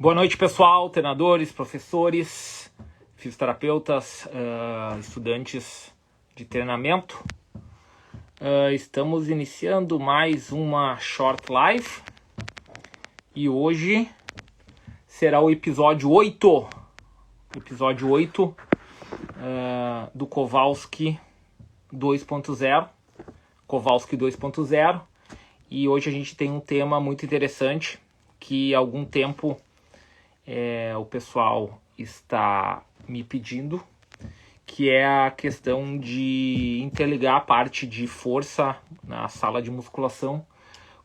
Boa noite, pessoal, treinadores, professores, fisioterapeutas, estudantes de treinamento. Estamos iniciando mais uma short live e hoje será o episódio 8, do Kowalski 2.0, e hoje a gente tem um tema muito interessante que há algum tempo o pessoal está me pedindo, que é a questão de interligar a parte de força na sala de musculação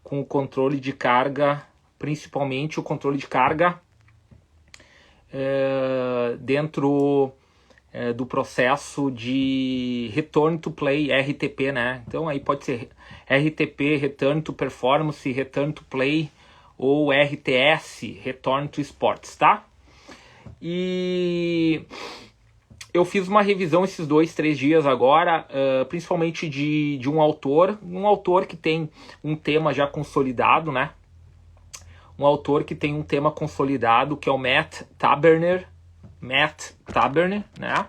com o controle de carga, principalmente o controle de carga dentro do processo de Return to Play, RTP, né? Então aí pode ser RTP, Return to Performance, Return to Play, ou RTS, Return to Sports, tá? E eu fiz uma revisão esses 2-3 dias agora, principalmente de um autor que tem um tema já consolidado, né? Um autor que tem um tema consolidado, que é o Matt Taberner, né?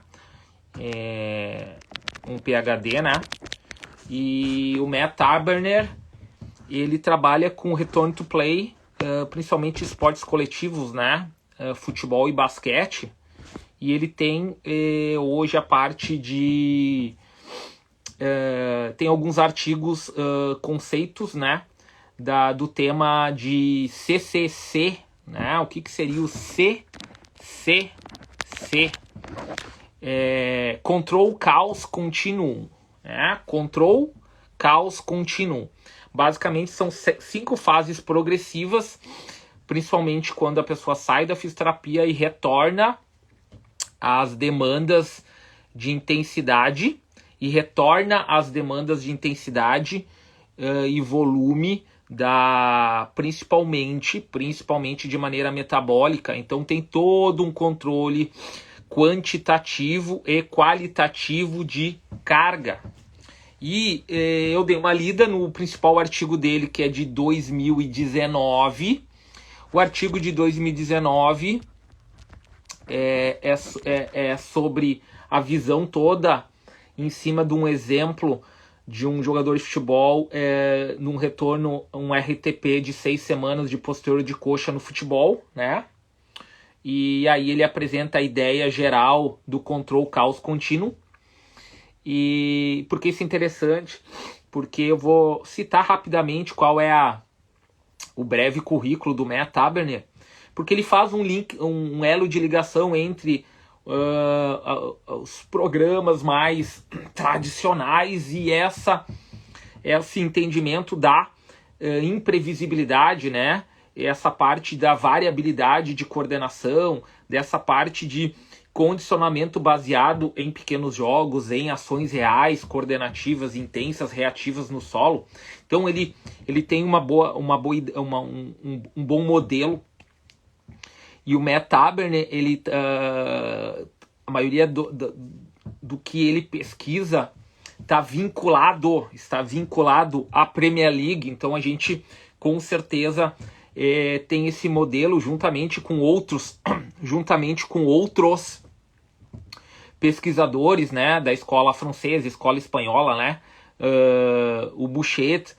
Um PhD, né? E o Matt Taberner, ele trabalha com Return to Play, principalmente esportes coletivos, né? Futebol e basquete. E ele tem hoje a parte de... tem alguns artigos, conceitos, né? Do tema de CCC, né? O que seria o CCC? Control Chaos Continuum. Né? Control Chaos Continuum. Basicamente são 5 fases progressivas, principalmente quando a pessoa sai da fisioterapia e retorna às demandas de intensidade, e volume, principalmente de maneira metabólica. Então tem todo um controle quantitativo e qualitativo de carga. E eu dei uma lida no principal artigo dele, que é de 2019. O artigo de 2019 é sobre a visão toda em cima de um exemplo de um jogador de futebol num retorno, um RTP de 6 semanas de posterior de coxa no futebol, né? E aí ele apresenta a ideia geral do control chaos contínuo. E por que isso é interessante? Porque eu vou citar rapidamente qual é o breve currículo do Matt Taberner, porque ele faz um elo de ligação entre os programas mais tradicionais e esse entendimento da imprevisibilidade, né? Essa parte da variabilidade de coordenação, dessa parte de condicionamento baseado em pequenos jogos, em ações reais, coordenativas, intensas, reativas no solo. Então ele tem um bom modelo. E o Matt Taberner, a maioria do que ele pesquisa está vinculado à Premier League. Então a gente com certeza tem esse modelo juntamente com outros pesquisadores, né, da escola francesa, escola espanhola, né, o Bouchet,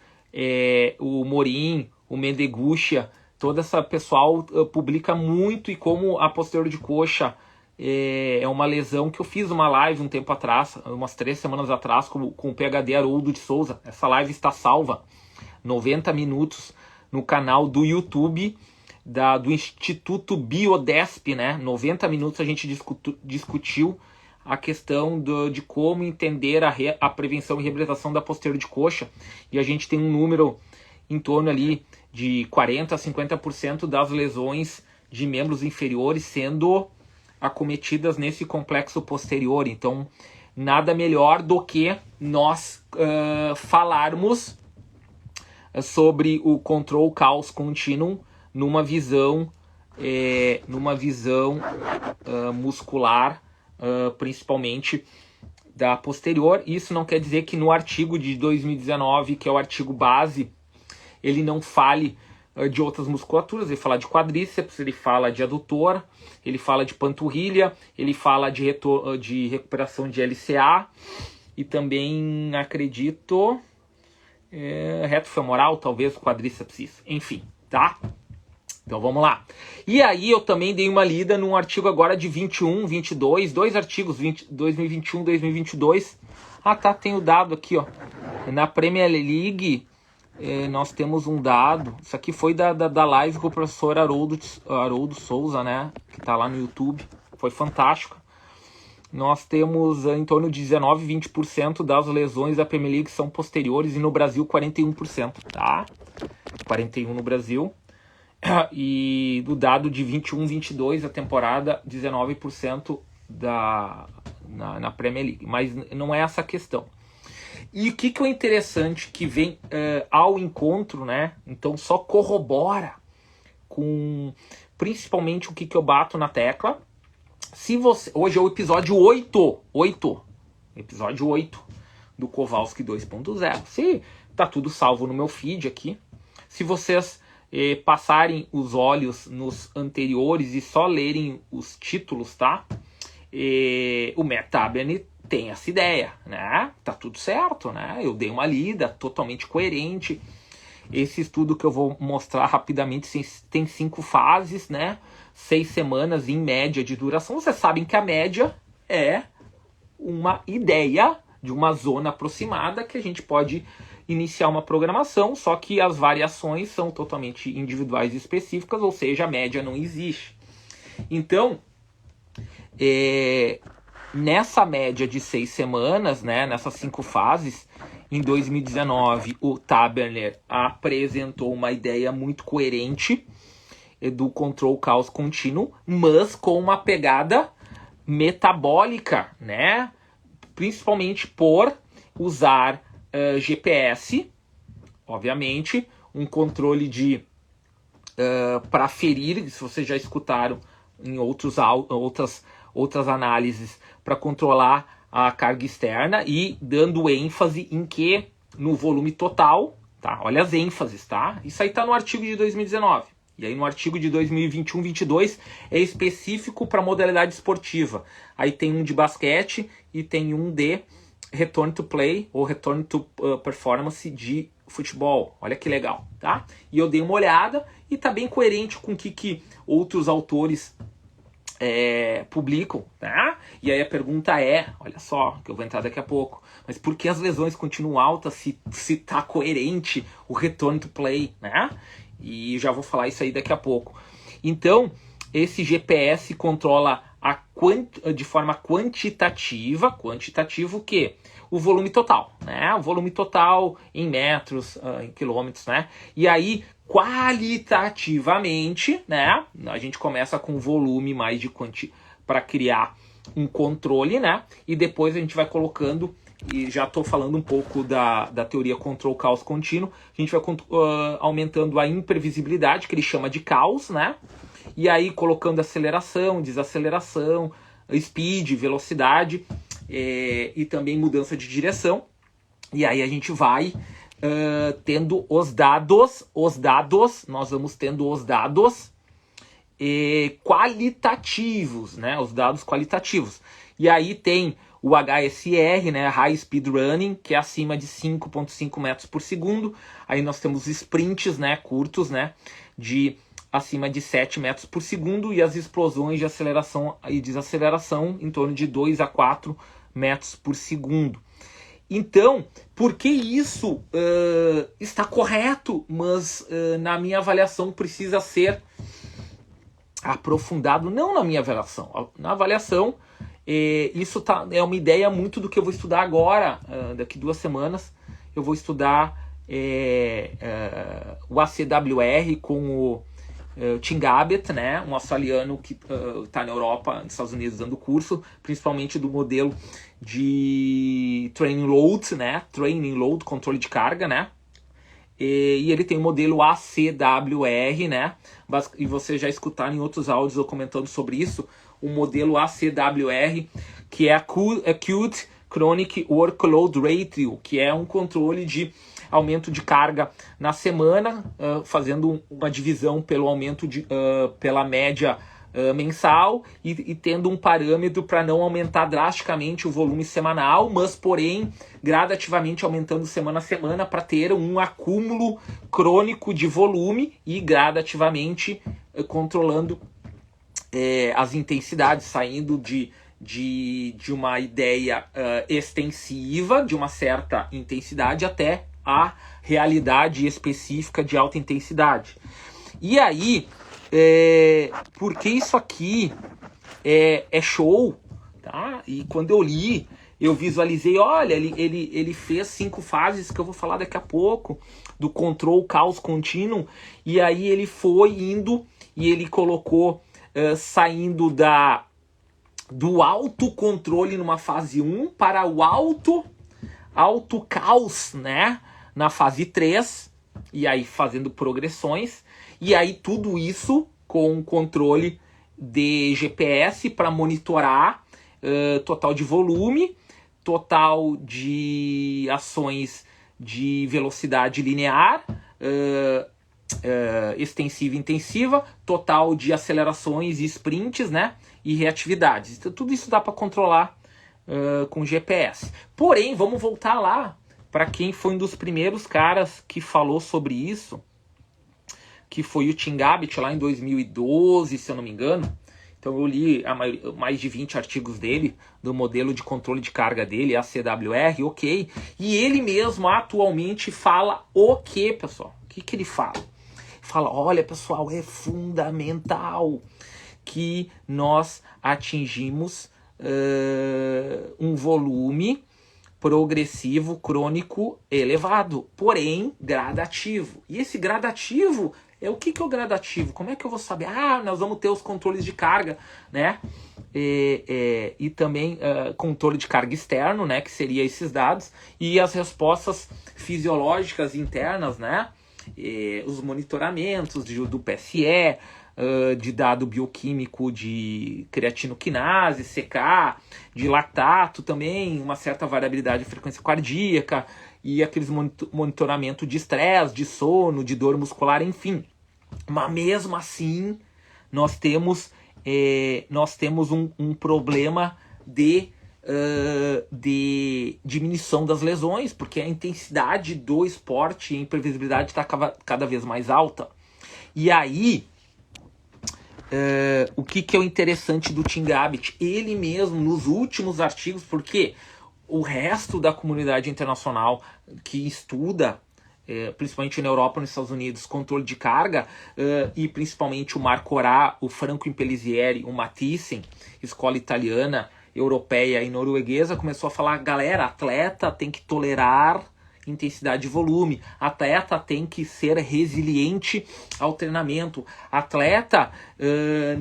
o Morin, o Mendegucia, todo esse pessoal publica muito. E como a posterior de coxa é uma lesão que eu fiz uma live um tempo atrás, umas 3 semanas atrás, com o PhD Haroldo de Souza. Essa live está salva, 90 minutos, no canal do YouTube do Instituto Biodesp, né? 90 minutos a gente discutiu a questão de como entender a prevenção e reabilitação da posterior de coxa. E a gente tem um número em torno ali de 40% a 50% das lesões de membros inferiores sendo acometidas nesse complexo posterior. Então, nada melhor do que nós falarmos sobre o control chaos continuum numa visão muscular, principalmente da posterior. Isso não quer dizer que no artigo de 2019, que é o artigo base, ele não fale de outras musculaturas, ele fala de quadríceps, ele fala de adutor, ele fala de panturrilha, ele fala de recuperação de LCA e também, acredito, reto femoral, talvez quadríceps, enfim, tá? Então vamos lá. E aí eu também dei uma lida num artigo agora de 21, 22, dois artigos, 2021, 2022. Ah tá, tem o dado aqui, ó. Na Premier League, nós temos um dado, isso aqui foi da live com o professor Haroldo Souza, né? Que tá lá no YouTube, foi fantástico. Nós temos em torno de 19, 20% das lesões da Premier League são posteriores e no Brasil 41%, tá? 41% no Brasil. E do dado de 21, 22, a temporada, 19% na Premier League. Mas não é essa a questão. E o que é interessante que vem ao encontro, né? Então só corrobora com principalmente o que eu bato na tecla. Se você, hoje é o episódio 8, episódio 8 do Kowalski 2.0. Se tá tudo salvo no meu feed aqui. Se vocês passarem os olhos nos anteriores e só lerem os títulos, tá? O Matt Taberner tem essa ideia, né? Tá tudo certo, né? Eu dei uma lida, totalmente coerente. Esse estudo que eu vou mostrar rapidamente tem 5 fases, né? 6 semanas em média de duração. Vocês sabem que a média é uma ideia de uma zona aproximada que a gente pode iniciar uma programação, só que as variações são totalmente individuais e específicas, ou seja, a média não existe. Então, nessa média de 6 semanas, né, nessas 5 fases, em 2019, o Taberner apresentou uma ideia muito coerente do control caos contínuo, mas com uma pegada metabólica, né? Principalmente por usar GPS, obviamente, um controle para ferir, se vocês já escutaram em outras análises, para controlar a carga externa e dando ênfase em que? No volume total, tá? Olha as ênfases, tá? Isso aí tá no artigo de 2019. E aí no artigo de 2021-22 é específico para modalidade esportiva. Aí tem um de basquete e tem um de return to play ou return to performance de futebol. Olha que legal, tá? E eu dei uma olhada e tá bem coerente com o que outros autores publicam, tá? E aí a pergunta olha só, que eu vou entrar daqui a pouco, mas por que as lesões continuam altas se tá coerente o return to play, né? E já vou falar isso aí daqui a pouco. Então, esse GPS controla de forma quantitativa o quê? O volume total, né? O volume total em metros, em quilômetros, né? E aí, qualitativamente, né? A gente começa com volume mais de para criar um controle, né? E depois a gente vai colocando, e já estou falando um pouco da teoria control caos contínuo, a gente vai aumentando a imprevisibilidade, que ele chama de caos, né? E aí colocando aceleração, desaceleração, speed, velocidade e também mudança de direção. E aí a gente vai tendo os dados, nós vamos tendo os dados qualitativos, né? Os dados qualitativos. E aí tem o HSR, né? High Speed Running, que é acima de 5,5 metros por segundo. Aí nós temos sprints, né? Curtos, né? De acima de 7 metros por segundo. E as explosões de aceleração e desaceleração em torno de 2 a 4 metros por segundo. Então, por que isso está correto, mas na minha avaliação precisa ser aprofundado? Não na minha avaliação. Na avaliação, isso é uma ideia muito do que eu vou estudar agora, daqui 2 semanas. Eu vou estudar o ACWR com o Tim Gabbett, né, um australiano que está na Europa, nos Estados Unidos, dando curso, principalmente do modelo de training load, né, controle de carga, né, e ele tem o modelo ACWR, né, e vocês já escutaram em outros áudios eu comentando sobre isso, o modelo ACWR, que é Acute Chronic Workload Ratio, que é um controle de aumento de carga na semana, fazendo uma divisão pelo aumento pela média mensal e tendo um parâmetro para não aumentar drasticamente o volume semanal, mas porém gradativamente aumentando semana a semana para ter um acúmulo crônico de volume e gradativamente controlando as intensidades, saindo de uma ideia extensiva de uma certa intensidade até a realidade específica de alta intensidade. E aí, porque isso aqui é show, tá? E quando eu li, eu visualizei, olha, ele fez 5 fases que eu vou falar daqui a pouco, do control caos contínuo, e aí ele foi indo e ele colocou saindo do autocontrole numa fase 1 para o auto caos, né? Na fase 3, e aí fazendo progressões, e aí tudo isso com controle de GPS para monitorar total de volume, total de ações de velocidade linear, extensiva e intensiva, total de acelerações e sprints, né? E reatividades. Então, tudo isso dá para controlar com GPS. Porém, vamos voltar lá para quem foi um dos primeiros caras que falou sobre isso, que foi o Tim Gabbett lá em 2012, se eu não me engano. Então eu li mais de 20 artigos dele, do modelo de controle de carga dele, ACWR, ok. E ele mesmo atualmente fala o que, pessoal? O que ele fala? Fala, olha pessoal, é fundamental que nós atingimos um volume progressivo, crônico, elevado, porém gradativo. E esse gradativo, o que é o gradativo? Como é que eu vou saber? Nós vamos ter os controles de carga, né? E também controle de carga externo, né? Que seria esses dados. E as respostas fisiológicas internas, né? Os monitoramentos do PSE, de dado bioquímico de creatinoquinase, CK, de lactato também, uma certa variabilidade de frequência cardíaca e aqueles monitoramento de estresse, de sono, de dor muscular, enfim. Mas mesmo assim, nós temos um problema de diminuição das lesões, porque a intensidade do esporte e a imprevisibilidade está cada vez mais alta. E aí, o que é o interessante do Tim Gabbett? Ele mesmo, nos últimos artigos, porque o resto da comunidade internacional que estuda, principalmente na Europa e nos Estados Unidos, controle de carga, e principalmente o Marco Orá, o Franco Impellizieri, o Mathiesen, escola italiana, europeia e norueguesa, começou a falar, galera, atleta tem que tolerar intensidade e volume, atleta tem que ser resiliente ao treinamento, atleta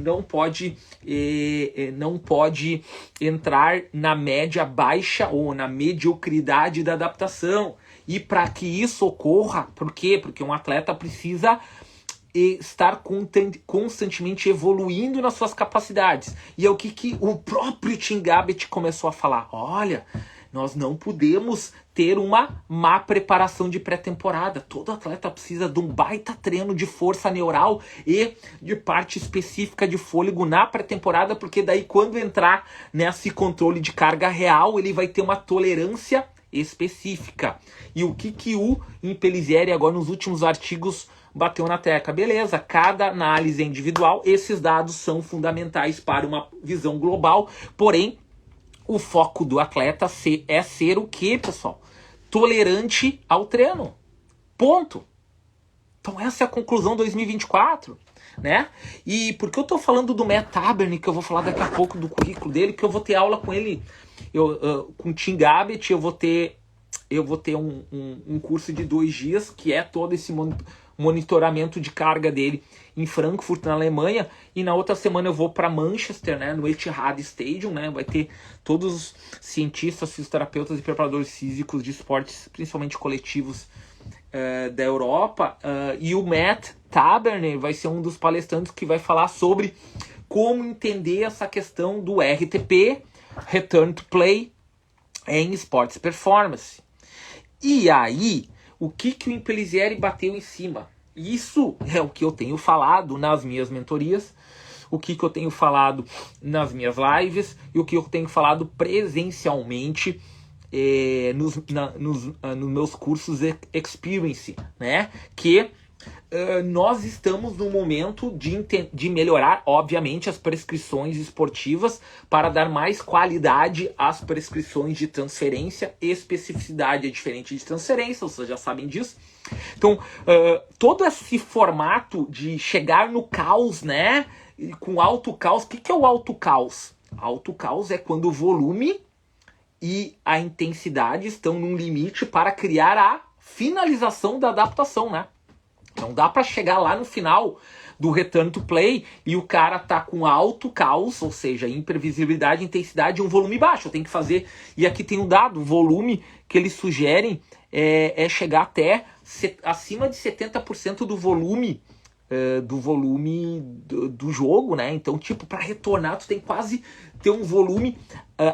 não pode entrar na média baixa ou na mediocridade da adaptação. E para que isso ocorra, por quê? Porque um atleta precisa estar constantemente evoluindo nas suas capacidades. E é o que o próprio Tim Gabbett começou a falar. Olha, nós não podemos ter uma má preparação de pré-temporada. Todo atleta precisa de um baita treino de força neural e de parte específica de fôlego na pré-temporada, porque daí quando entrar nesse controle de carga real, ele vai ter uma tolerância específica. E o que o Impellizieri agora nos últimos artigos bateu na tecla? Beleza, cada análise é individual, esses dados são fundamentais para uma visão global, porém o foco do atleta é ser o quê, pessoal? Tolerante ao treino. Ponto. Então essa é a conclusão 2024, né? E por que eu tô falando do Matt Taberner, que eu vou falar daqui a pouco do currículo dele, que eu vou ter aula com ele, com o Tim Gabbett, eu vou ter um curso de 2 dias, que é todo esse monitoramento de carga dele em Frankfurt, na Alemanha, e na outra semana eu vou para Manchester, né, no Etihad Stadium, né, vai ter todos os cientistas, fisioterapeutas e preparadores físicos de esportes, principalmente coletivos, da Europa, e o Matt Taberner vai ser um dos palestrantes que vai falar sobre como entender essa questão do RTP, Return to Play, em esportes performance. E aí, o que o Impellizieri bateu em cima? Isso é o que eu tenho falado nas minhas mentorias, o que eu tenho falado nas minhas lives e o que eu tenho falado presencialmente nos meus cursos Experience, né? Que nós estamos no momento de melhorar, obviamente, as prescrições esportivas para dar mais qualidade às prescrições de transferência. Especificidade é diferente de transferência, vocês já sabem disso. Então, todo esse formato de chegar no caos, né? Com alto caos. O que é o alto caos? Alto caos é quando o volume e a intensidade estão num limite para criar a finalização da adaptação, né? Não dá para chegar lá no final do return to play e o cara tá com alto caos, ou seja, imprevisibilidade, intensidade e um volume baixo. Eu tenho que fazer, e aqui tem um dado, o volume que eles sugerem é chegar até acima de 70% do volume do jogo, né? Então, tipo, para retornar, tu tem quase ter um volume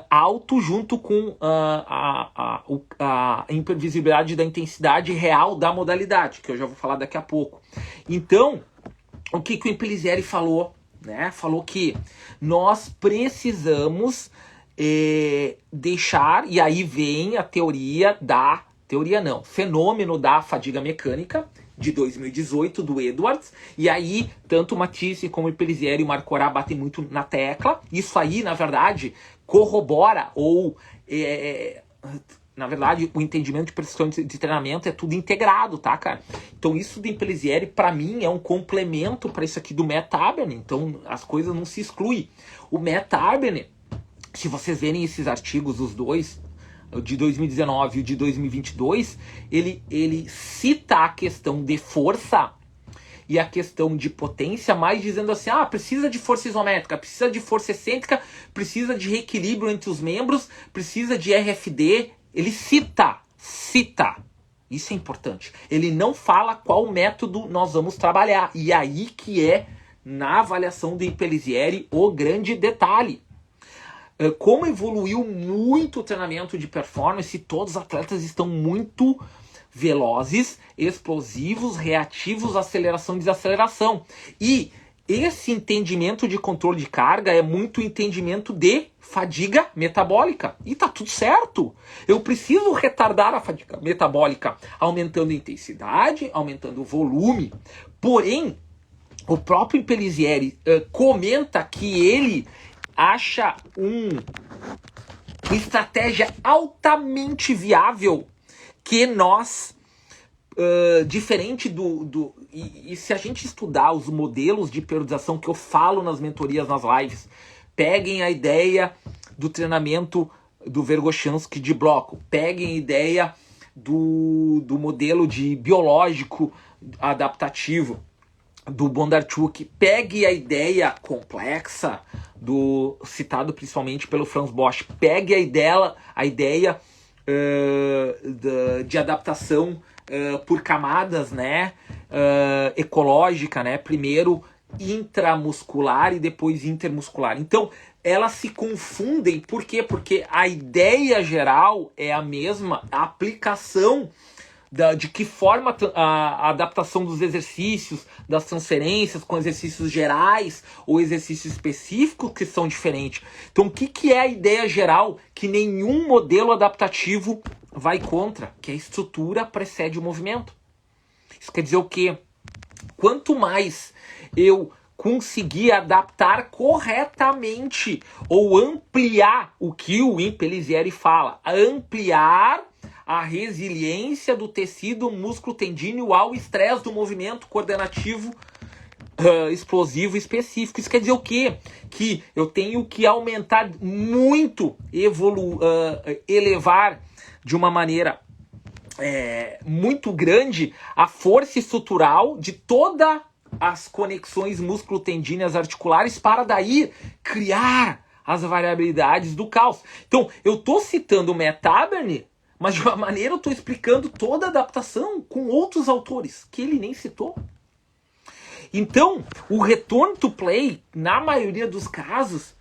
alto junto com a imprevisibilidade da intensidade real da modalidade, que eu já vou falar daqui a pouco. Então, o que o Impellizieri falou, né? Falou que nós precisamos deixar, e aí vem a fenômeno da fadiga mecânica, de 2018, do Edwards, e aí tanto o Matisse como o Impellizieri e o Marcorá batem muito na tecla. Isso aí, na verdade, corrobora ou na verdade, o entendimento de prescrição de treinamento é tudo integrado, tá, cara? Então isso do Impellizieri, para mim, é um complemento para isso aqui do Matt Aberner. Então as coisas não se excluem. O Matt Aberner, se vocês verem esses artigos, os dois, o de 2019 e o de 2022, ele cita a questão de força e a questão de potência, mais dizendo assim, precisa de força isométrica, precisa de força excêntrica, precisa de reequilíbrio entre os membros, precisa de RFD. Ele cita. Isso é importante. Ele não fala qual método nós vamos trabalhar. E aí que é, na avaliação do Impellizieri, o grande detalhe. Como evoluiu muito o treinamento de performance, todos os atletas estão muito velozes, explosivos, reativos, aceleração e desaceleração. E esse entendimento de controle de carga é muito entendimento de fadiga metabólica. E tá tudo certo. Eu preciso retardar a fadiga metabólica aumentando a intensidade, aumentando o volume. Porém, o próprio Impellizieri comenta que ele acha uma estratégia altamente viável que nós, diferente e se a gente estudar os modelos de periodização que eu falo nas mentorias, nas lives, peguem a ideia do treinamento do Verkhoshansky de bloco, peguem a ideia do modelo de biológico adaptativo do Bondarchuk, pegue a ideia complexa citado principalmente pelo Franz Bosch, pegue a ideia de adaptação por camadas, né, ecológica, né, primeiro intramuscular e depois intermuscular. Então, elas se confundem, por quê? Porque a ideia geral é a mesma, a aplicação de que forma a adaptação dos exercícios, das transferências com exercícios gerais ou exercícios específicos que são diferentes. Então, o que é a ideia geral que nenhum modelo adaptativo vai contra? Que a estrutura precede o movimento. Isso quer dizer o quê? Quanto mais eu conseguir adaptar corretamente ou ampliar o que o Impellizieri fala, ampliar a resiliência do tecido músculo-tendíneo ao estresse do movimento coordenativo explosivo específico. Isso quer dizer o quê? Que eu tenho que aumentar muito, elevar de uma maneira muito grande a força estrutural de todas as conexões músculo-tendíneas articulares para daí criar as variabilidades do caos. Então, eu estou citando o Matt Aberner, mas de uma maneira eu estou explicando toda a adaptação com outros autores, que ele nem citou. Então, o return to play, na maioria dos casos,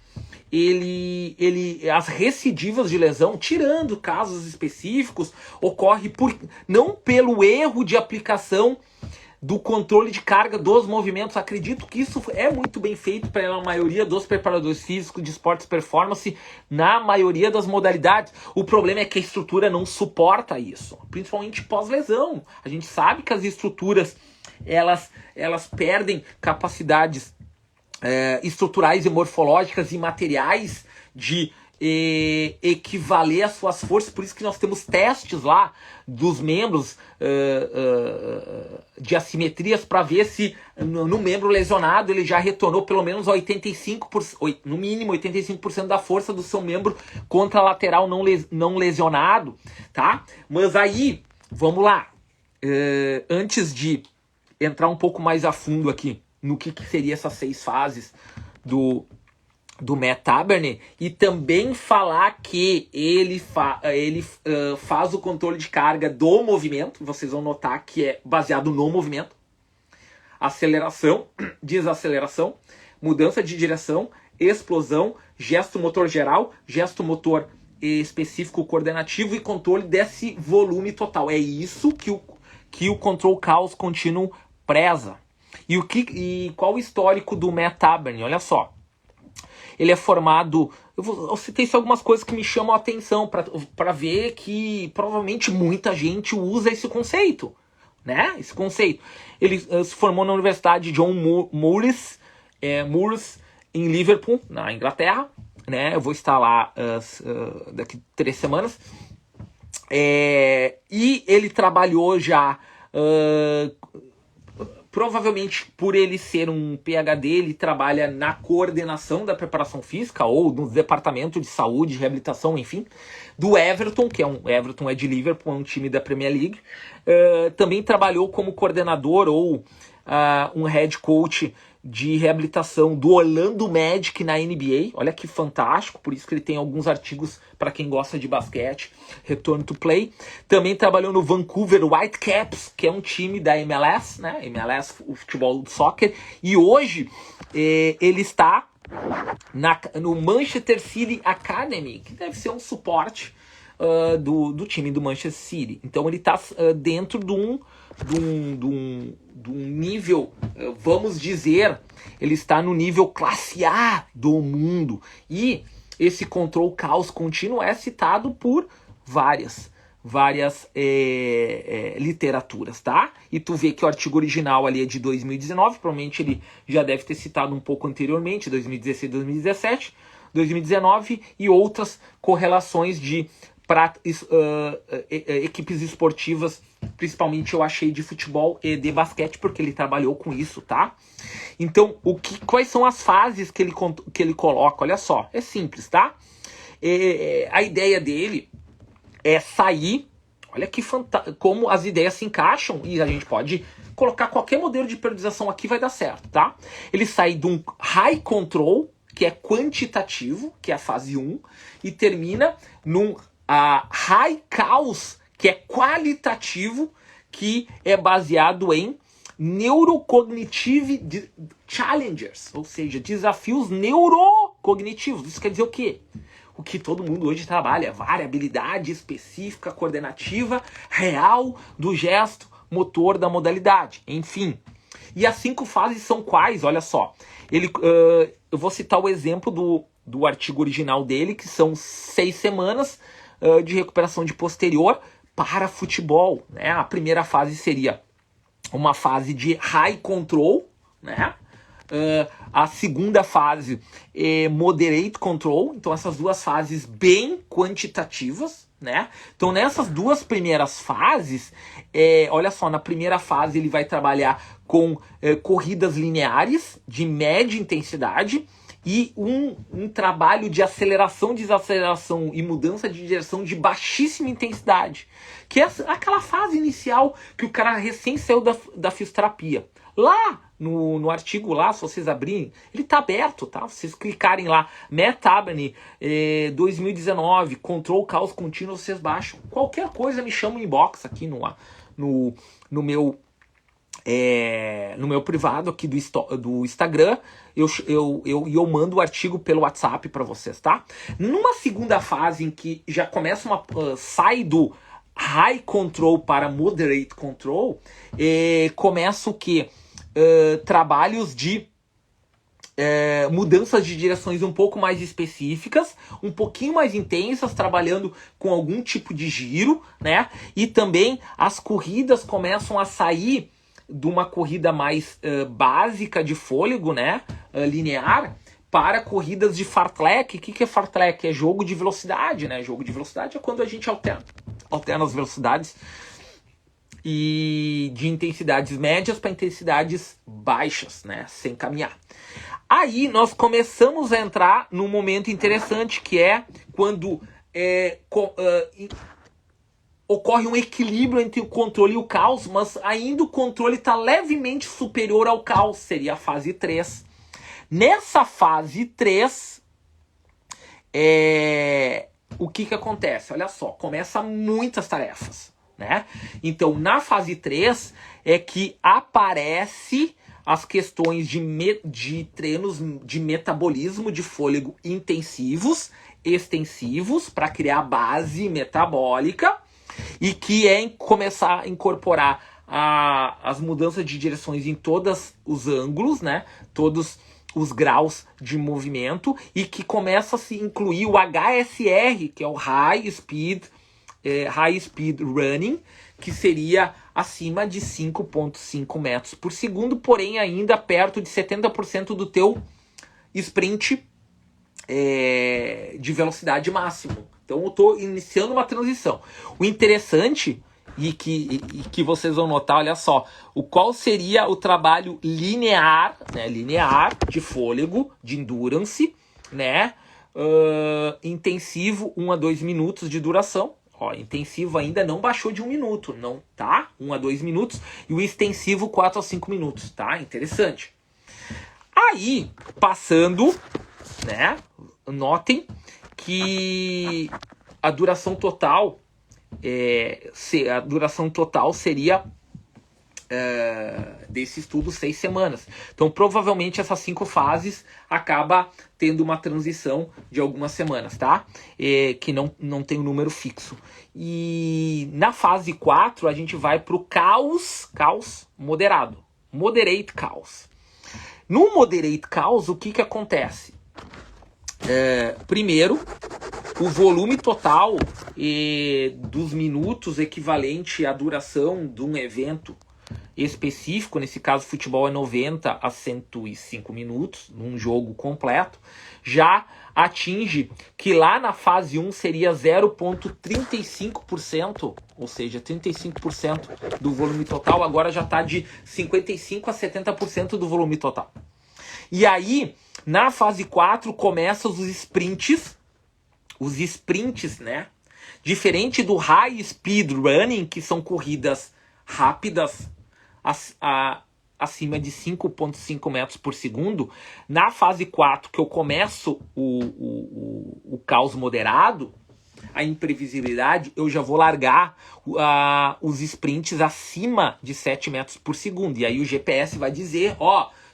as recidivas de lesão, tirando casos específicos, ocorre não pelo erro de aplicação do controle de carga dos movimentos. Acredito que isso é muito bem feito pela maioria dos preparadores físicos de esportes performance, na maioria das modalidades. O problema é que a estrutura não suporta isso, principalmente pós-lesão. A gente sabe que as estruturas elas perdem capacidades estruturais e morfológicas e materiais de equivaler às suas forças. Por isso que nós temos testes lá dos membros de assimetrias para ver se no membro lesionado ele já retornou pelo menos a 85%, no mínimo 85% da força do seu membro contralateral não lesionado, tá? Mas aí, vamos lá, antes de entrar um pouco mais a fundo aqui no que seria essas 6 fases do Matt Taberner, e também falar que ele faz o controle de carga do movimento. Vocês vão notar que é baseado no movimento: aceleração, desaceleração, mudança de direção, explosão, gesto motor geral, gesto motor específico coordenativo e controle desse volume total. É isso que o Control Chaos Continuum preza. E qual o histórico do Matt Taberner? Olha só. Ele é formado... Eu citei só algumas coisas que me chamam a atenção para ver que provavelmente muita gente usa esse conceito, né? Esse conceito. Ele se formou na Universidade John Moores, em Liverpool, na Inglaterra, né? Eu vou estar lá daqui 3 semanas. E ele trabalhou já... provavelmente por ele ser um PhD, ele trabalha na coordenação da preparação física ou no departamento de saúde, reabilitação, enfim, do Everton, Everton é de Liverpool, é um time da Premier League. Também trabalhou como coordenador ou um head coach de reabilitação do Orlando Magic na NBA. Olha que fantástico, por isso que ele tem alguns artigos para quem gosta de basquete, Return to Play. Também trabalhou no Vancouver Whitecaps, que é um time da MLS, né? MLS, o futebol do soccer. E hoje ele está no Manchester City Academy, que deve ser um suporte do time do Manchester City. Então ele está dentro de um nível, vamos dizer, ele está no nível classe A do mundo. E esse Control Chaos Continuum é citado por várias literaturas, tá? E tu vê que o artigo original ali é de 2019, provavelmente ele já deve ter citado um pouco anteriormente, 2016, 2017, 2019, e outras correlações de equipes esportivas, principalmente eu achei de futebol e de basquete, porque ele trabalhou com isso, tá? Então, quais são as fases que ele coloca? Olha só, é simples, tá? A ideia dele é sair, olha que como as ideias se encaixam, e a gente pode colocar qualquer modelo de periodização aqui, vai dar certo, tá? Ele sai de um high control, que é quantitativo, que é a fase 1, e termina num high chaos, que é qualitativo, que é baseado em neurocognitive challengers, ou seja, desafios neurocognitivos. Isso quer dizer o quê? O que todo mundo hoje trabalha, variabilidade específica, coordenativa, real do gesto motor da modalidade, enfim. E as 5 fases são quais? Olha só, eu vou citar o exemplo do artigo original dele, que são 6 semanas de recuperação de posterior para futebol, né? A primeira fase seria uma fase de high control, né? A segunda fase é moderate control. Então essas 2 fases bem quantitativas, né? Então nessas 2 primeiras fases, olha só, na primeira fase ele vai trabalhar com corridas lineares de média intensidade e um trabalho de aceleração, desaceleração e mudança de direção de baixíssima intensidade, que é aquela fase inicial que o cara recém saiu da fisioterapia. Lá no artigo, lá, se vocês abrirem, ele tá aberto, tá? Se vocês clicarem lá, Matt Taberner 2019, Control Chaos Continuum, vocês baixam. Qualquer coisa me chama no inbox aqui no meu no meu privado aqui do Instagram, eu mando o artigo pelo WhatsApp para vocês, tá? Numa segunda fase em que já começa sai do high control para moderate control, começa o que? Trabalhos de mudanças de direções um pouco mais específicas, um pouquinho mais intensas, trabalhando com algum tipo de giro, né? E também as corridas começam a sair de uma corrida mais básica de fôlego, né? Linear, para corridas de fartlek. O que é fartlek? É jogo de velocidade, né? Jogo de velocidade é quando a gente alterna as velocidades e de intensidades médias para intensidades baixas, né? Sem caminhar. Aí nós começamos a entrar num momento interessante, que é quando ocorre um equilíbrio entre o controle e o caos, mas ainda o controle está levemente superior ao caos, seria a fase 3. Nessa fase 3, o que acontece? Olha só, começa muitas tarefas, né? Então, na fase 3 é que aparece as questões de treinos de metabolismo de fôlego intensivos, extensivos, para criar base metabólica, e que começar a incorporar as mudanças de direções em todos os ângulos, né? Todos os graus de movimento, e que começa a se incluir o HSR, que é o High Speed Running, que seria acima de 5,5 metros por segundo, porém ainda perto de 70% do teu sprint de velocidade máximo. Então eu estou iniciando uma transição. O interessante, e que vocês vão notar, olha só, qual seria o trabalho linear, né, linear de fôlego, de endurance, né, intensivo, 1 a 2 minutos de duração. Ó, intensivo ainda não baixou de 1 minuto, não, tá? 1 a 2 minutos. E o extensivo 4 a 5 minutos, tá? Interessante. Aí, passando, né? Notem que a duração total seria desse estudo 6 semanas. Então, provavelmente essas 5 fases acaba tendo uma transição de algumas semanas, tá? Que não tem um número fixo. E na fase 4 a gente vai para o caos moderado, moderate caos. No moderate caos, o que acontece? Primeiro, o volume total dos minutos equivalente à duração de um evento específico, nesse caso futebol é 90 a 105 minutos, num jogo completo, já atinge que lá na fase 1 seria 0,35%, ou seja, 35% do volume total, agora já está de 55% a 70% do volume total. E aí, na fase 4, começam os sprints, né? Diferente do high speed running, que são corridas rápidas, acima de 5,5 metros por segundo, na fase 4, que eu começo o caos moderado, a imprevisibilidade, eu já vou largar os sprints acima de 7 metros por segundo. E aí o GPS vai dizer,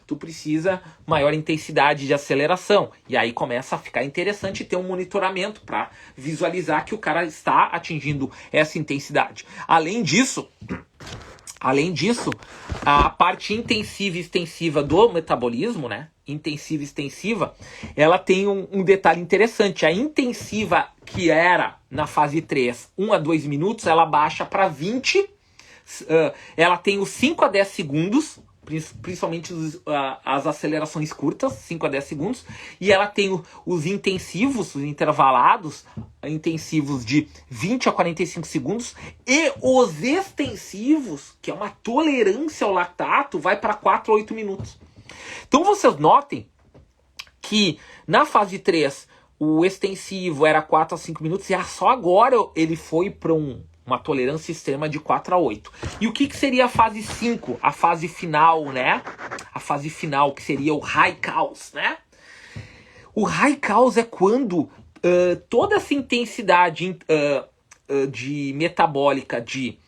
tu precisa maior intensidade de aceleração. E aí começa a ficar interessante ter um monitoramento para visualizar que o cara está atingindo essa intensidade. Além disso, a parte intensiva e extensiva do metabolismo, né? Intensiva e extensiva, ela tem um detalhe interessante. A intensiva, que era na fase 3, 1 a 2 minutos, ela baixa para 20. Ela tem os 5 a 10 segundos, principalmente as acelerações curtas, 5 a 10 segundos, e ela tem os intensivos, os intervalados, intensivos de 20 a 45 segundos, e os extensivos, que é uma tolerância ao lactato, vai para 4 a 8 minutos. Então vocês notem que na fase 3 o extensivo era 4 a 5 minutos, e só agora ele foi para uma tolerância extrema de 4 a 8. E o que seria a fase 5? A fase final, né? A fase final, que seria o high caos, né? O high caos é quando toda essa intensidade de metabólica de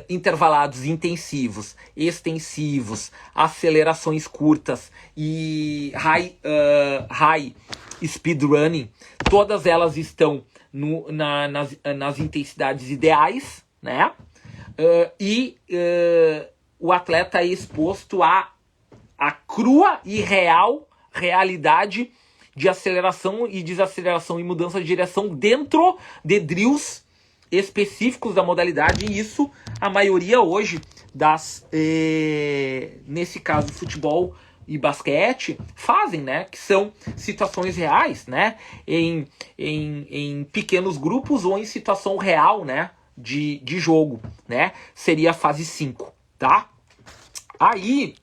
intervalados intensivos, extensivos, acelerações curtas e high speed running, todas elas estão nas intensidades ideais, né? O atleta é exposto à crua e real realidade de aceleração e desaceleração e mudança de direção dentro de drills específicos da modalidade, e isso a maioria hoje nesse caso futebol e basquete fazem, né? Que são situações reais, né? Em pequenos grupos ou em situação real, né? De jogo, né? Seria a fase 5, tá? Aí,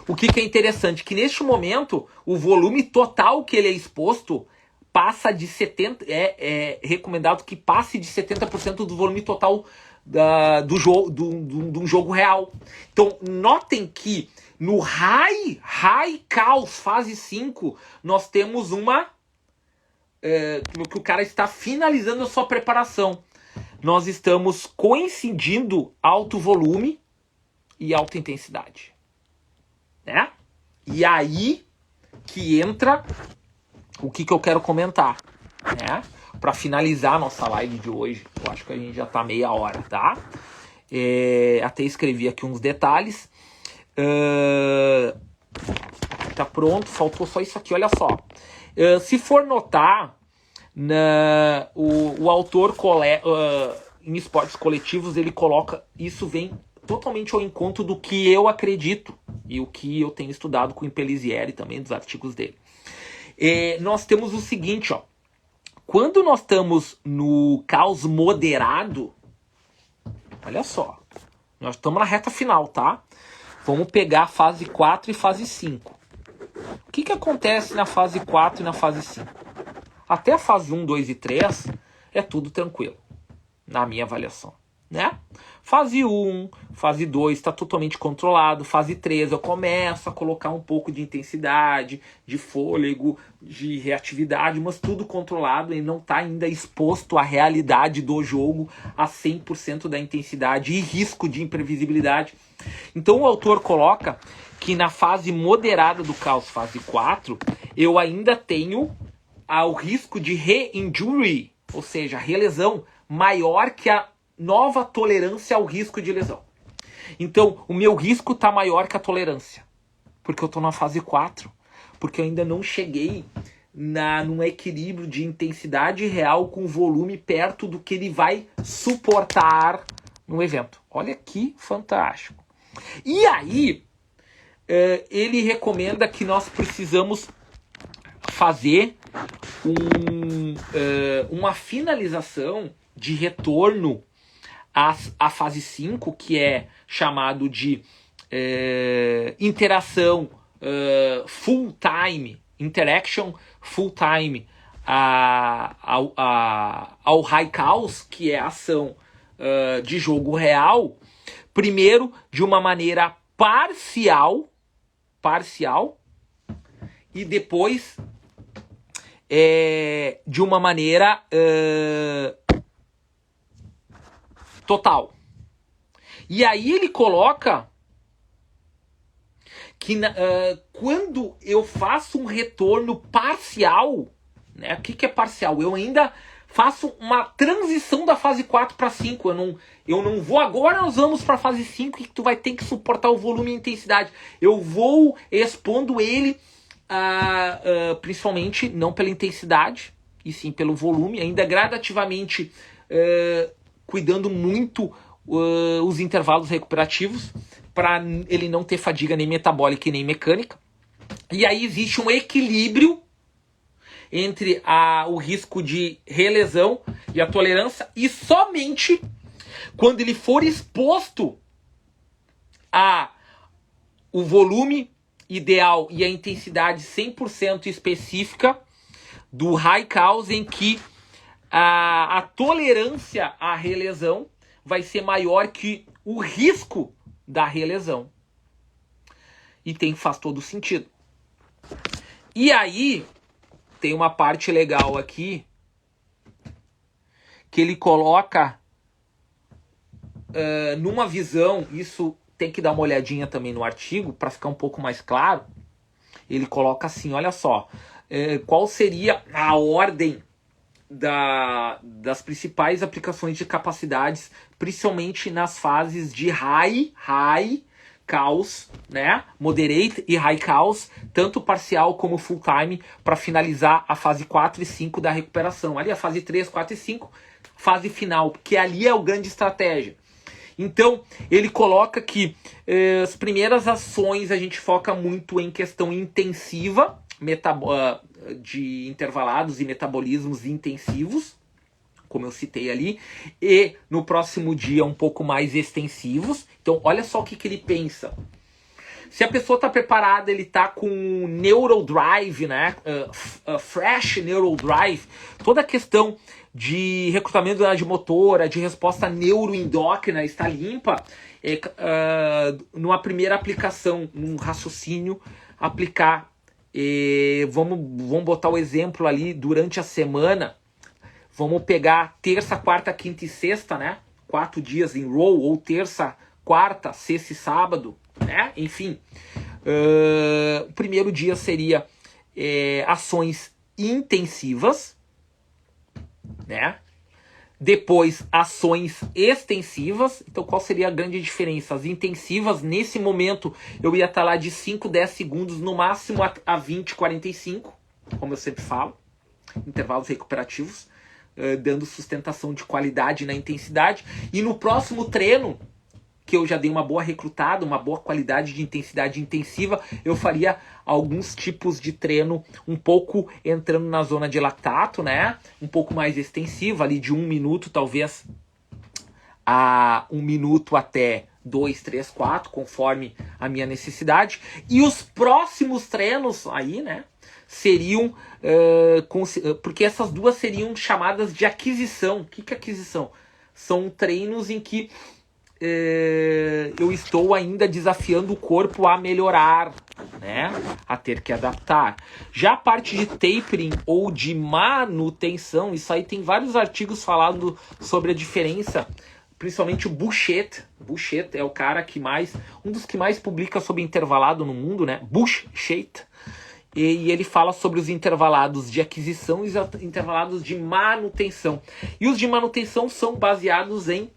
o que é interessante, que neste momento, o volume total que ele é exposto passa de 70%, é recomendado que passe de 70% do volume total do jogo real. Então, notem que no High Caos fase 5, nós temos que o cara está finalizando a sua preparação. Nós estamos coincidindo alto volume e alta intensidade, né? E aí que entra o que eu quero comentar, né? Para finalizar a nossa live de hoje. Eu acho que a gente já tá meia hora, tá? Até escrevi aqui uns detalhes. Tá pronto, faltou só isso aqui, olha só. Se for notar, o autor em esportes coletivos, ele coloca, isso vem totalmente ao encontro do que eu acredito e o que eu tenho estudado com o Pellizieri também, dos artigos dele. Nós temos o seguinte, ó. Quando nós estamos no caos moderado, olha só, nós estamos na reta final, tá? Vamos pegar fase 4 e fase 5. O que acontece na fase 4 e na fase 5? Até a fase 1, 2 e 3 é tudo tranquilo, na minha avaliação, né? Fase 1, fase 2 está totalmente controlado. Fase 3 eu começo a colocar um pouco de intensidade, de fôlego, de reatividade, mas tudo controlado e não está ainda exposto à realidade do jogo a 100% da intensidade e risco de imprevisibilidade. Então o autor coloca que na fase moderada do caos, fase 4, eu ainda tenho o risco de re-injury, ou seja, relesão, maior que a nova tolerância ao risco de lesão. Então, o meu risco está maior que a tolerância, porque eu estou na fase 4, porque eu ainda não cheguei num equilíbrio de intensidade real com volume perto do que ele vai suportar no evento. Olha que fantástico. E aí, ele recomenda que nós precisamos fazer uma finalização de retorno à fase 5, que é chamado de interação full time, interaction full time ao high caos, que é a ação de jogo real, primeiro de uma maneira parcial e depois de uma maneira total. E aí ele coloca que quando eu faço um retorno parcial, né? O que é parcial? Eu ainda faço uma transição da fase 4 para 5. Eu não vou agora, nós vamos para a fase 5 e tu vai ter que suportar o volume e intensidade. Eu vou expondo ele principalmente não pela intensidade, e sim pelo volume, ainda gradativamente cuidando muito os intervalos recuperativos para ele não ter fadiga nem metabólica e nem mecânica. E aí existe um equilíbrio entre o risco de relesão e a tolerância, e somente quando ele for exposto o volume ideal e a intensidade 100% específica do high caos, em que a tolerância à relesão vai ser maior que o risco da relesão. E faz todo sentido. E aí, tem uma parte legal aqui, que ele coloca numa visão, isso tem que dar uma olhadinha também no artigo para ficar um pouco mais claro. Ele coloca assim, olha só, qual seria a ordem das principais aplicações de capacidades, principalmente nas fases de high, caos, né? Moderate e high caos, tanto parcial como full time, para finalizar a fase 4 e 5 da recuperação. Ali a fase 3, 4 e 5, fase final, porque ali é o grande estratégia. Então, ele coloca que as primeiras ações a gente foca muito em questão intensiva, de intervalados e metabolismos intensivos, como eu citei ali, e no próximo dia um pouco mais extensivos. Então, olha só o que ele pensa. Se a pessoa está preparada, ele está com neural drive, né? Fresh neural drive, toda a questão de recrutamento da unidade motora, de resposta neuroendócrina está limpa, numa primeira aplicação, num raciocínio, aplicar. Vamos botar o exemplo ali durante a semana. Vamos pegar terça, quarta, quinta e sexta, né? 4 dias em row, ou terça, quarta, sexta e sábado, né? Enfim, o primeiro dia seria ações intensivas, né? Depois, ações extensivas. Então, qual seria a grande diferença? As intensivas, nesse momento, eu ia estar lá de 5, 10 segundos, no máximo a 20, 45, como eu sempre falo, intervalos recuperativos, dando sustentação de qualidade na intensidade. E no próximo treino, que eu já dei uma boa recrutada, uma boa qualidade de intensidade intensiva, eu faria alguns tipos de treino um pouco entrando na zona de lactato, né? Um pouco mais extensiva, ali de 1 minuto, talvez a 1 minuto até 2, 3, 4, conforme a minha necessidade. E os próximos treinos aí, né? Seriam, porque essas duas seriam chamadas de aquisição. O que é aquisição? São treinos em que eu estou ainda desafiando o corpo a melhorar, né? A ter que adaptar. Já a parte de tapering ou de manutenção, isso aí tem vários artigos falando sobre a diferença, principalmente o Bouchet. Bouchet é o cara que um dos que mais publica sobre intervalado no mundo, né? Bouchet. E ele fala sobre os intervalados de aquisição e os intervalados de manutenção. E os de manutenção são baseados em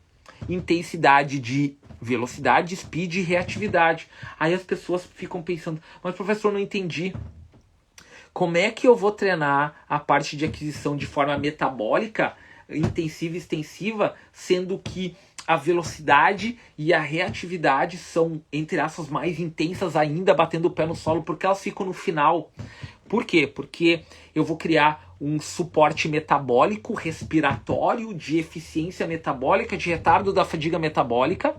intensidade de velocidade, speed e reatividade. Aí as pessoas ficam pensando, mas professor, não entendi. Como é que eu vou treinar a parte de aquisição de forma metabólica, intensiva e extensiva, sendo que a velocidade e a reatividade são, entre aspas, mais intensas ainda, batendo o pé no solo, porque elas ficam no final. Por quê? Porque eu vou criar um suporte metabólico, respiratório, de eficiência metabólica, de retardo da fadiga metabólica,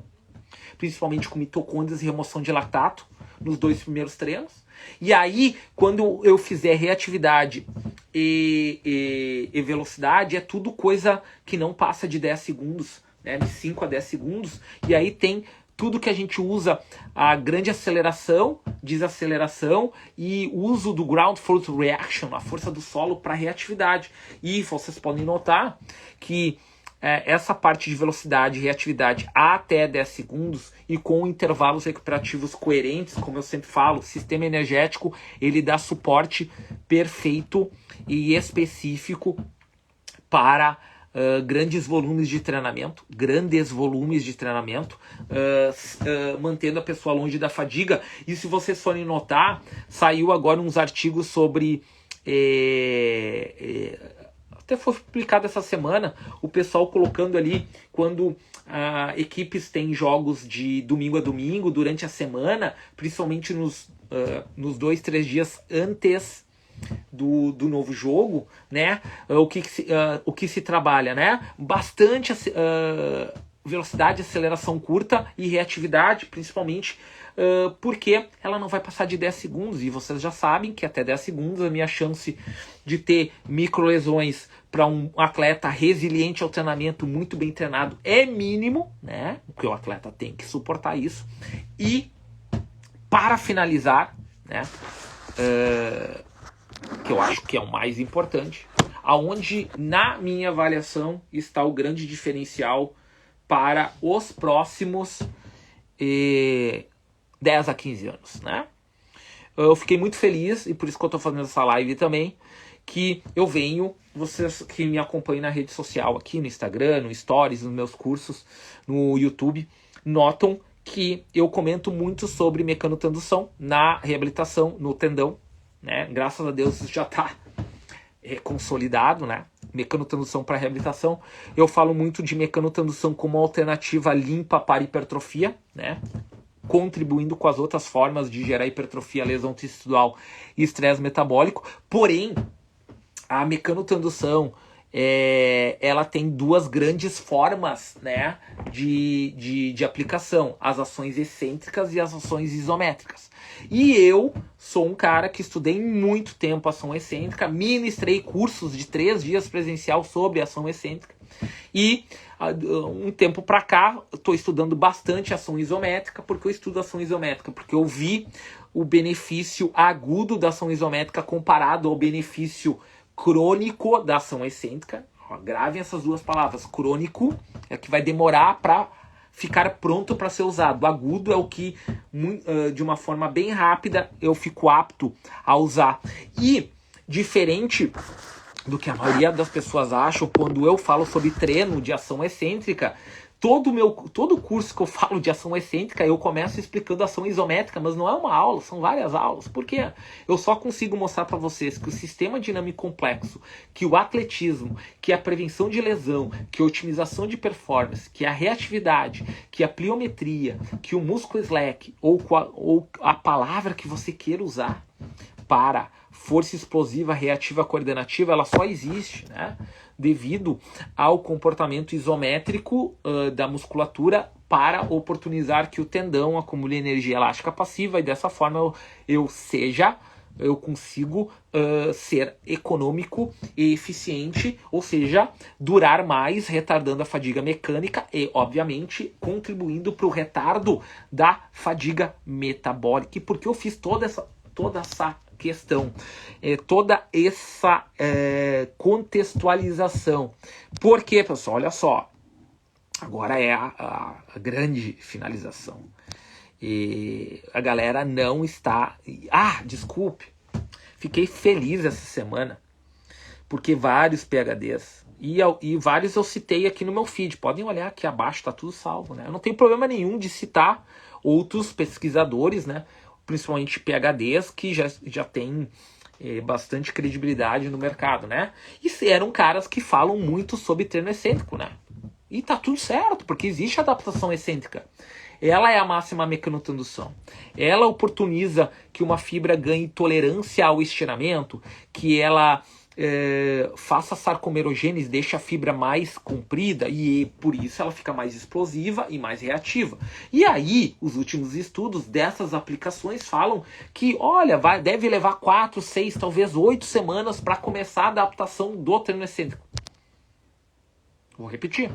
principalmente com mitocôndrias e remoção de lactato, nos 2 primeiros treinos. E aí, quando eu fizer reatividade e velocidade, é tudo coisa que não passa de 10 segundos, né? De 5 a 10 segundos. E aí tem tudo que a gente usa, a grande aceleração, desaceleração e uso do ground force reaction, a força do solo para reatividade. E vocês podem notar que essa parte de velocidade e reatividade até 10 segundos e com intervalos recuperativos coerentes, como eu sempre falo, o sistema energético ele dá suporte perfeito e específico para grandes volumes de treinamento, mantendo a pessoa longe da fadiga. E se vocês forem notar, saiu agora uns artigos sobre até foi publicado essa semana, o pessoal colocando ali quando equipes têm jogos de domingo a domingo durante a semana, principalmente nos 2, 3 dias antes do novo jogo, né? O que se trabalha, né? Bastante velocidade, aceleração curta e reatividade, principalmente porque ela não vai passar de 10 segundos, e vocês já sabem que até 10 segundos a minha chance de ter microlesões para um atleta resiliente ao treinamento, muito bem treinado, é mínimo, né? Porque o atleta tem que suportar isso. E para finalizar, né? Que eu acho que é o mais importante, aonde na minha avaliação está o grande diferencial para os próximos 10 a 15 anos, né? Eu fiquei muito feliz, e por isso que eu estou fazendo essa live também, que eu venho, vocês que me acompanham na rede social, aqui no Instagram, no Stories, nos meus cursos, no YouTube, notam que eu comento muito sobre mecanotendução na reabilitação, no tendão, né? Graças a Deus isso já está consolidado, né? Mecanotendução para reabilitação. Eu falo muito de mecanotendução como alternativa limpa para hipertrofia, né? Contribuindo com as outras formas de gerar hipertrofia, lesão tecidual e estresse metabólico. Porém, a mecanotendução ela tem duas grandes formas, né, de aplicação: as ações excêntricas e as ações isométricas. E eu sou um cara que estudei muito tempo ação excêntrica, ministrei cursos de 3 dias presencial sobre ação excêntrica, e um tempo pra cá estou estudando bastante ação isométrica. Porque eu estudo ação isométrica? Porque eu vi o benefício agudo da ação isométrica comparado ao benefício crônico da ação excêntrica. Gravem essas duas palavras. Crônico é que vai demorar para ficar pronto para ser usado. Agudo é o que, de uma forma bem rápida, eu fico apto a usar. E, diferente do que a maioria das pessoas acham, quando eu falo sobre treino de ação excêntrica, todo curso que eu falo de ação excêntrica, eu começo explicando ação isométrica, mas não é uma aula, são várias aulas. Por quê? Eu só consigo mostrar para vocês que o sistema dinâmico complexo, que o atletismo, que a prevenção de lesão, que a otimização de performance, que a reatividade, que a pliometria, que o músculo slack, ou a palavra que você queira usar para força explosiva, reativa, coordenativa, ela só existe, né, devido ao comportamento isométrico da musculatura para oportunizar que o tendão acumule energia elástica passiva, e dessa forma eu consigo ser econômico e eficiente, ou seja, durar mais, retardando a fadiga mecânica e, obviamente, contribuindo para o retardo da fadiga metabólica. E por que eu fiz toda essa questão, toda essa contextualização? Porque, pessoal, olha só, agora é a grande finalização. E a galera não está... desculpe, fiquei feliz essa semana, porque vários PhDs, e vários eu citei aqui no meu feed, podem olhar aqui abaixo, tá tudo salvo, né? Eu não tenho problema nenhum de citar outros pesquisadores, né? Principalmente PhDs que já têm bastante credibilidade no mercado, né? E eram caras que falam muito sobre treino excêntrico, né? E tá tudo certo, porque existe adaptação excêntrica. Ela é a máxima mecanotendução. Ela oportuniza que uma fibra ganhe tolerância ao estiramento, que ela faça sarcomerogênese, deixa a fibra mais comprida, e por isso ela fica mais explosiva e mais reativa. E aí, os últimos estudos dessas aplicações falam que, olha, deve levar 4, 6, talvez 8 semanas para começar a adaptação do treino excêntrico. Vou repetir.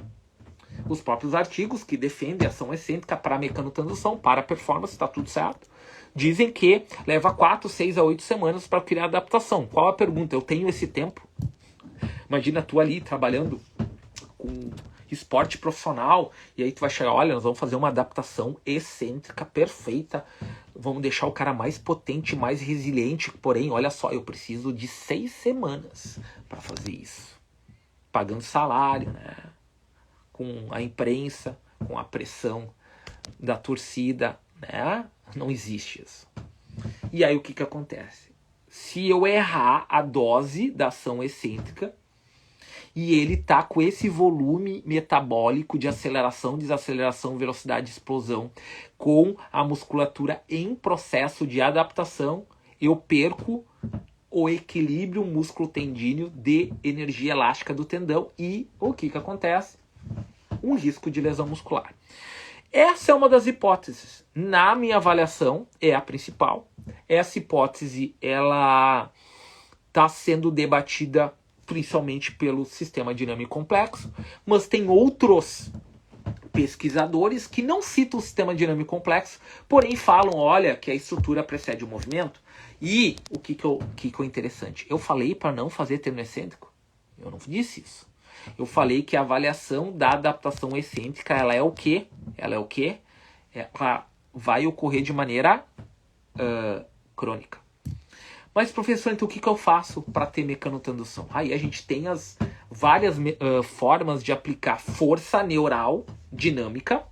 Os próprios artigos que defendem a ação excêntrica para mecanotendução, para performance, está tudo certo, dizem que leva 4, 6 a 8 semanas para criar adaptação. Qual a pergunta? Eu tenho esse tempo? Imagina tu ali trabalhando com esporte profissional, e aí tu vai chegar, olha, nós vamos fazer uma adaptação excêntrica perfeita, vamos deixar o cara mais potente, mais resiliente, porém, olha só, eu preciso de 6 semanas para fazer isso. Pagando salário, né? Com a imprensa, com a pressão da torcida, né? Não existe isso. E aí o que acontece? Se eu errar a dose da ação excêntrica e ele tá com esse volume metabólico de aceleração, desaceleração, velocidade, explosão, com a musculatura em processo de adaptação, eu perco o equilíbrio músculo-tendíneo de energia elástica do tendão, e o que acontece? Um risco de lesão muscular. Essa é uma das hipóteses. Na minha avaliação, é a principal. Essa hipótese, ela está sendo debatida principalmente pelo sistema dinâmico complexo, mas tem outros pesquisadores que não citam o sistema dinâmico complexo, porém falam, olha, que a estrutura precede o movimento. E o que é interessante? Eu falei para não fazer treino excêntrico? Eu não disse isso. Eu falei que a avaliação da adaptação excêntrica, ela é o quê? Ela vai ocorrer de maneira crônica. Mas, professor, então o que eu faço para ter mecanotransdução? Aí a gente tem as várias formas de aplicar força neural dinâmica.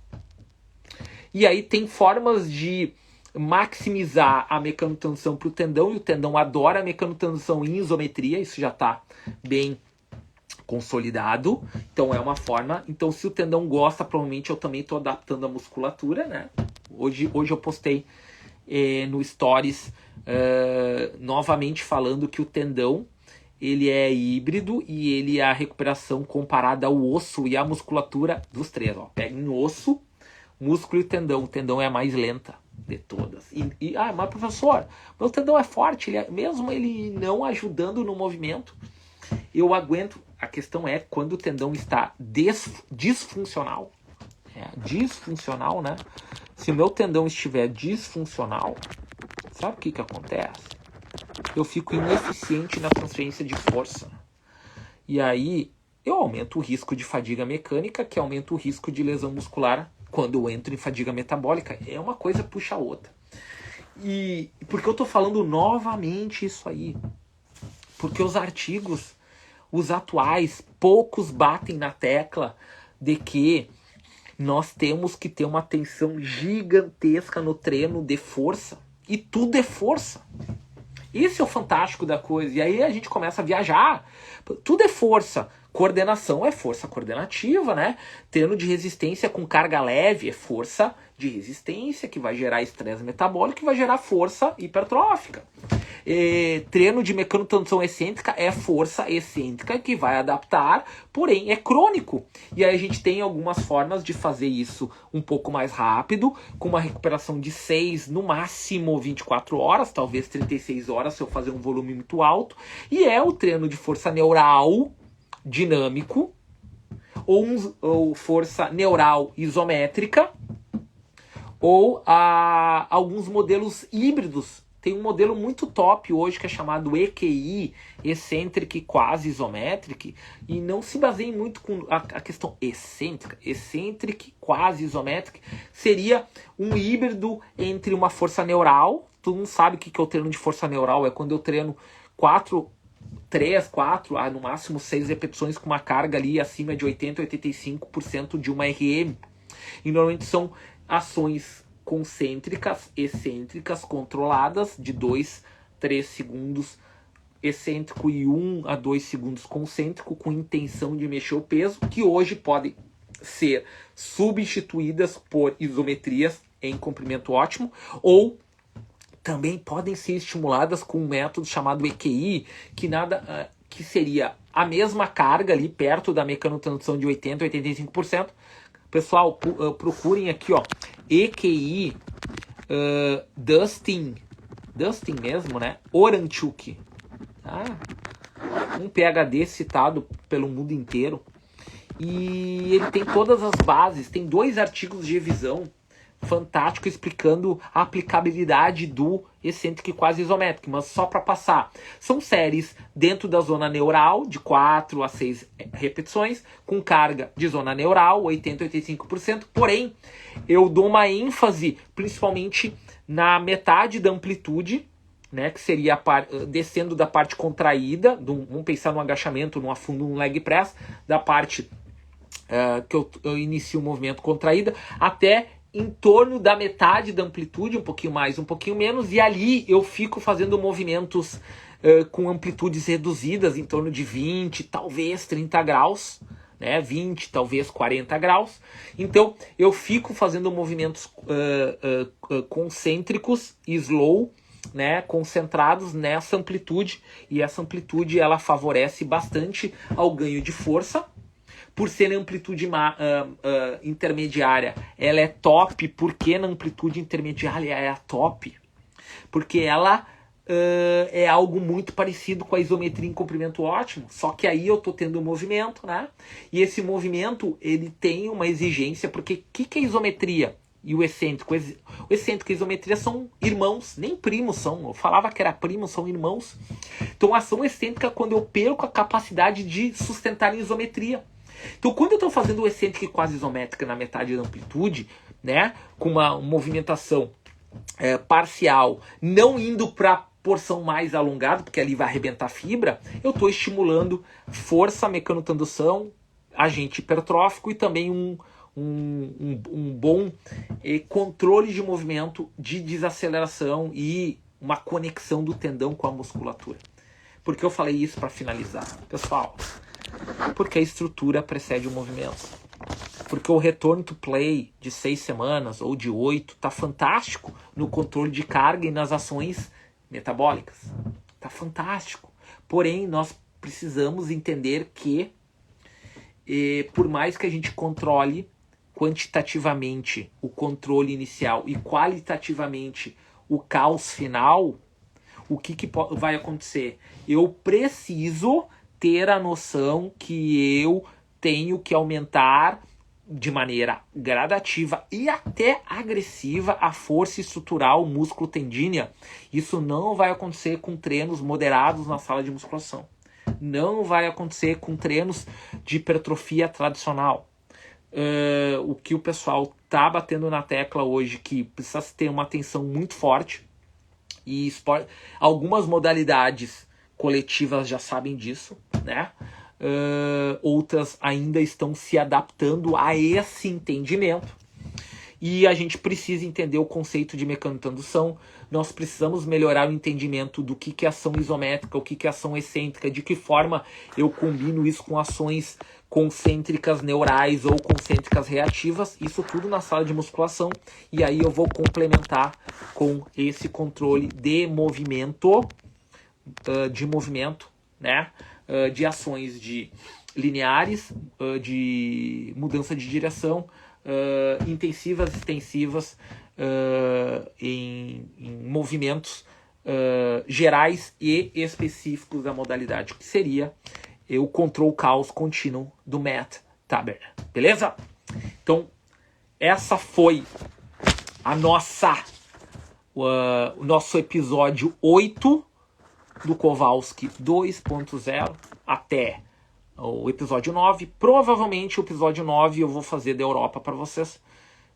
E aí tem formas de maximizar a mecanotransdução para o tendão. E o tendão adora a mecanotransdução em isometria. Isso já está bem consolidado. Então é uma forma. Então se o tendão gosta, provavelmente eu também estou adaptando a musculatura, né? Hoje eu postei no Stories novamente falando que o tendão ele é híbrido e ele é a recuperação comparada ao osso e à musculatura dos três. Ó. Pega em osso, músculo e tendão. O tendão é a mais lenta de todas. Mas professor, meu tendão é forte, mesmo ele não ajudando no movimento, eu aguento. A questão é quando o tendão está disfuncional. Disfuncional, né? Se o meu tendão estiver disfuncional, sabe o que acontece? Eu fico ineficiente na transferência de força. E aí eu aumento o risco de fadiga mecânica, que aumenta o risco de lesão muscular quando eu entro em fadiga metabólica. É uma coisa puxa a outra. E por que eu estou falando novamente isso aí? Porque os artigos, os atuais, poucos batem na tecla de que nós temos que ter uma atenção gigantesca no treino de força. E tudo é força. Esse é o fantástico da coisa. E aí a gente começa a viajar. Tudo é força. Coordenação é força coordenativa, né? Treino de resistência com carga leve é força de resistência, que vai gerar estresse metabólico, que vai gerar força hipertrófica. Treino de mecanotransdução excêntrica é força excêntrica que vai adaptar, porém é crônico. E aí a gente tem algumas formas de fazer isso um pouco mais rápido, com uma recuperação de 6, no máximo 24 horas, talvez 36 horas se eu fazer um volume muito alto. E é o treino de força neural dinâmico, ou força neural isométrica, ou alguns modelos híbridos. Tem um modelo muito top hoje que é chamado EQI, Eccentric Quasi Isometric, e não se baseie muito com a questão excêntrica. Eccentric Quasi Isometric seria um híbrido entre uma força neural. Todo mundo sabe o que é o treino de força neural, é quando eu treino 3, 4, no máximo 6 repetições com uma carga ali acima de 80% a 85% de uma RM. E normalmente são ações concêntricas, excêntricas, controladas, de 2, 3 segundos excêntrico e 1 a 2 segundos concêntrico, com intenção de mexer o peso, que hoje podem ser substituídas por isometrias em comprimento ótimo, ou também podem ser estimuladas com um método chamado EQI, que seria a mesma carga ali perto da mecanotransdução de 80% a 85%. Pessoal, procurem aqui, ó, EQI Dustin mesmo, né? Oranchuk, tá? Um PhD citado pelo mundo inteiro. E ele tem todas as bases, tem 2 artigos de revisão fantástico explicando a aplicabilidade do excêntrico quase isométrico, mas só para passar. São séries dentro da zona neural, de 4 a 6 repetições, com carga de zona neural, 80% a 85%, porém, eu dou uma ênfase principalmente na metade da amplitude, né, que seria descendo da parte contraída, vamos pensar no agachamento, no afundo, no leg press, da parte que eu inicio o movimento contraída, até em torno da metade da amplitude, um pouquinho mais, um pouquinho menos, e ali eu fico fazendo movimentos com amplitudes reduzidas, em torno de 20, talvez 30 graus, né? 20, talvez 40 graus. Então eu fico fazendo movimentos concêntricos, slow, né? Concentrados nessa amplitude, e essa amplitude ela favorece bastante ao ganho de força. Por ser na amplitude intermediária, ela é top. Por que na amplitude intermediária é a top? Porque ela é algo muito parecido com a isometria em comprimento ótimo, só que aí eu estou tendo um movimento, né? E esse movimento, ele tem uma exigência, porque o que é isometria? e o excêntrico. O excêntrico e a isometria são irmãos, nem primos são. Eu falava que era primo, são irmãos. Então a ação excêntrica é quando eu perco a capacidade de sustentar em isometria. Então quando eu estou fazendo o excêntrico e quase isométrica na metade da amplitude, né, com uma movimentação parcial, não indo para porção mais alongada, porque ali vai arrebentar a fibra, eu estou estimulando força, mecanotendução, agente hipertrófico e também um bom controle de movimento, de desaceleração e uma conexão do tendão com a musculatura. Por que eu falei isso para finalizar? Pessoal, porque a estrutura precede o movimento. Porque o retorno to play de 6 semanas ou de 8 tá fantástico no controle de carga e nas ações metabólicas. Tá fantástico. Porém, nós precisamos entender que por mais que a gente controle quantitativamente o controle inicial e qualitativamente o caos final, o que vai acontecer? Eu preciso ter a noção que eu tenho que aumentar de maneira gradativa e até agressiva a força estrutural músculo-tendínea. Isso não vai acontecer com treinos moderados na sala de musculação. Não vai acontecer com treinos de hipertrofia tradicional. O que o pessoal está batendo na tecla hoje, que precisa ter uma atenção muito forte, e algumas modalidades coletivas já sabem disso, né? Outras ainda estão se adaptando a esse entendimento. E a gente precisa entender o conceito de mecanotendução. Nós precisamos melhorar o entendimento do que é ação isométrica, o que é ação excêntrica, de que forma eu combino isso com ações concêntricas neurais ou concêntricas reativas. Isso tudo na sala de musculação. E aí eu vou complementar com esse controle de movimento, né? De ações de lineares, de mudança de direção, intensivas, extensivas, em movimentos gerais e específicos da modalidade, que seria o control caos contínuo do Matt Taberner. Beleza? Então, essa foi o nosso episódio 8 do Kowalski 2.0 até o episódio 9. Provavelmente o episódio 9 eu vou fazer da Europa para vocês.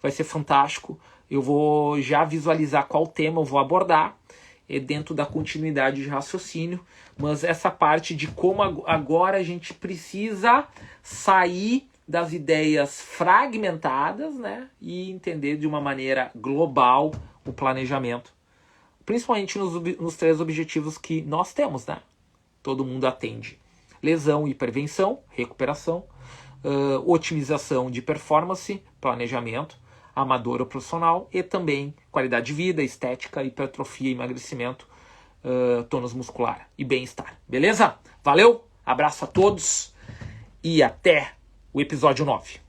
Vai ser fantástico. Eu vou já visualizar qual tema eu vou abordar dentro da continuidade de raciocínio. Mas essa parte de como agora a gente precisa sair das ideias fragmentadas, né, e entender de uma maneira global o planejamento. Principalmente nos 3 objetivos que nós temos, né? Todo mundo atende. Lesão e prevenção, recuperação, otimização de performance, planejamento, amador ou profissional, e também qualidade de vida, estética, hipertrofia, emagrecimento, tônus muscular e bem-estar. Beleza? Valeu, abraço a todos e até o episódio 9.